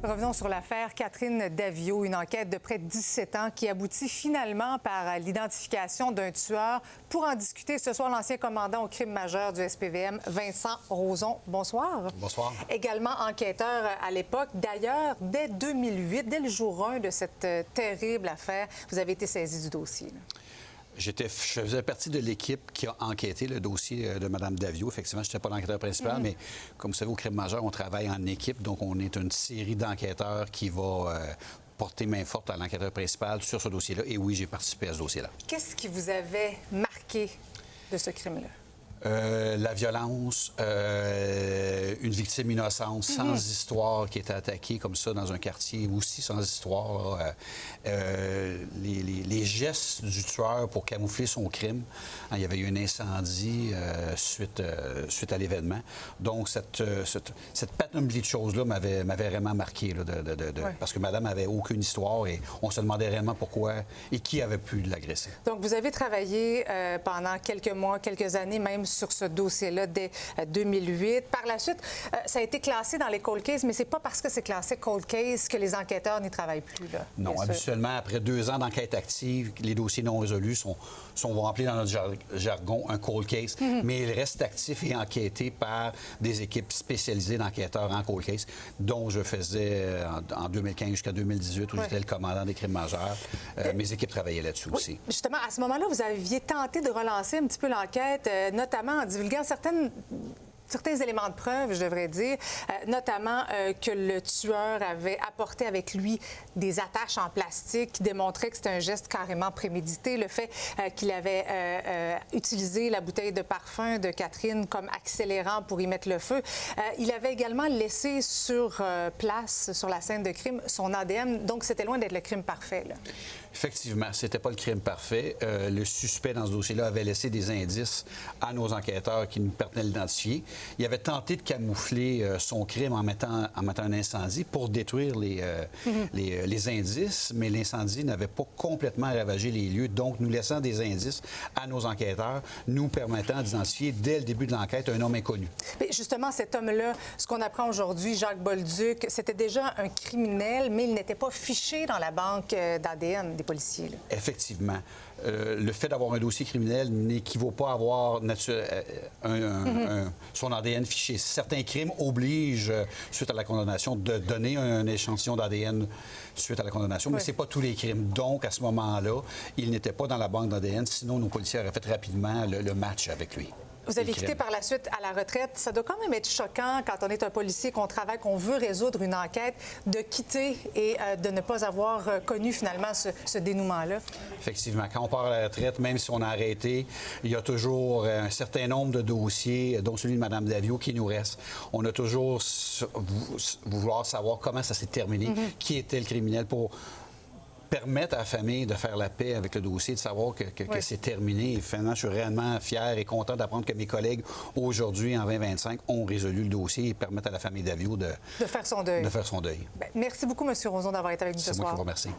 Revenons sur l'affaire Catherine Daviau, une enquête de près de 17 ans qui aboutit finalement par l'identification d'un tueur. Pour en discuter ce soir, l'ancien commandant au crime majeur du SPVM, Vincent Rozon. Bonsoir. Bonsoir. Également enquêteur à l'époque. D'ailleurs, dès 2008, dès le jour 1 de cette terrible affaire, vous avez été saisi du dossier. Je faisais partie de l'équipe qui a enquêté le dossier de Mme Daviau. Effectivement, je n'étais pas l'enquêteur principal, mais comme vous savez, au crime majeur, on travaille en équipe. Donc, on est une série d'enquêteurs qui va porter main forte à l'enquêteur principal sur ce dossier-là. Et oui, j'ai participé à ce dossier-là. Qu'est-ce qui vous avait marqué de ce crime-là? La violence, une victime innocente, sans histoire, qui était attaquée comme ça dans un quartier aussi sans histoire. Les gestes du tueur pour camoufler son crime. Il y avait eu un incendie suite à l'événement. Donc, cette panoplie de choses-là m'avait vraiment marqué. Là, parce que madame n'avait aucune histoire et on se demandait réellement pourquoi et qui avait pu l'agresser. Donc, vous avez travaillé pendant quelques mois, quelques années même sur ce dossier-là dès 2008. Par la suite, ça a été classé dans les cold cases, mais c'est pas parce que c'est classé cold case que les enquêteurs n'y travaillent plus. Là, non, habituellement, après 2 ans d'enquête active, les dossiers non résolus sont appelés dans notre jargon un cold case, mais ils restent actifs et enquêtés par des équipes spécialisées d'enquêteurs en cold case, dont je faisais en 2015 jusqu'à 2018, où j'étais le commandant des crimes majeurs. Mes équipes travaillaient là-dessus aussi. Justement, à ce moment-là, vous aviez tenté de relancer un petit peu l'enquête, notamment en divulguant certains éléments de preuve, je devrais dire, notamment que le tueur avait apporté avec lui des attaches en plastique qui démontraient que c'était un geste carrément prémédité. Le fait qu'il avait utilisé la bouteille de parfum de Catherine comme accélérant pour y mettre le feu. Il avait également laissé sur place, sur la scène de crime, son ADN. Donc, c'était loin d'être le crime parfait, là. Effectivement, c'était pas le crime parfait. Le suspect dans ce dossier-là avait laissé des indices à nos enquêteurs qui nous permettaient de l'identifier. Il avait tenté de camoufler son crime en mettant un incendie pour détruire les indices, mais l'incendie n'avait pas complètement ravagé les lieux, donc nous laissant des indices à nos enquêteurs, nous permettant d'identifier dès le début de l'enquête un homme inconnu. Mais justement, cet homme-là, ce qu'on apprend aujourd'hui, Jacques Bolduc, c'était déjà un criminel, mais il n'était pas fiché dans la banque d'ADN des policiers. Là. Effectivement. Le fait d'avoir un dossier criminel n'équivaut pas à avoir son ADN fiché. Certains crimes obligent, suite à la condamnation, de donner un échantillon d'ADN suite à la condamnation, mais ce n'est pas tous les crimes. Donc, à ce moment-là, il n'était pas dans la banque d'ADN, sinon nos policiers auraient fait rapidement le match avec lui. Vous avez quitté par la suite à la retraite. Ça doit quand même être choquant quand on est un policier, qu'on travaille, qu'on veut résoudre une enquête, de quitter et de ne pas avoir connu finalement ce dénouement-là. Effectivement. Quand on part à la retraite, même si on a arrêté, il y a toujours un certain nombre de dossiers, dont celui de Mme Daviau, qui nous reste. On a toujours vouloir savoir comment ça s'est terminé, qui était le criminel, pour permettre à la famille de faire la paix avec le dossier, de savoir que c'est terminé. Et finalement, je suis réellement fier et content d'apprendre que mes collègues, aujourd'hui, en 2025, ont résolu le dossier et permettent à la famille Daviau de faire son deuil. Bien, merci beaucoup, M. Rozon, d'avoir été avec nous ce soir. C'est moi qui vous remercie.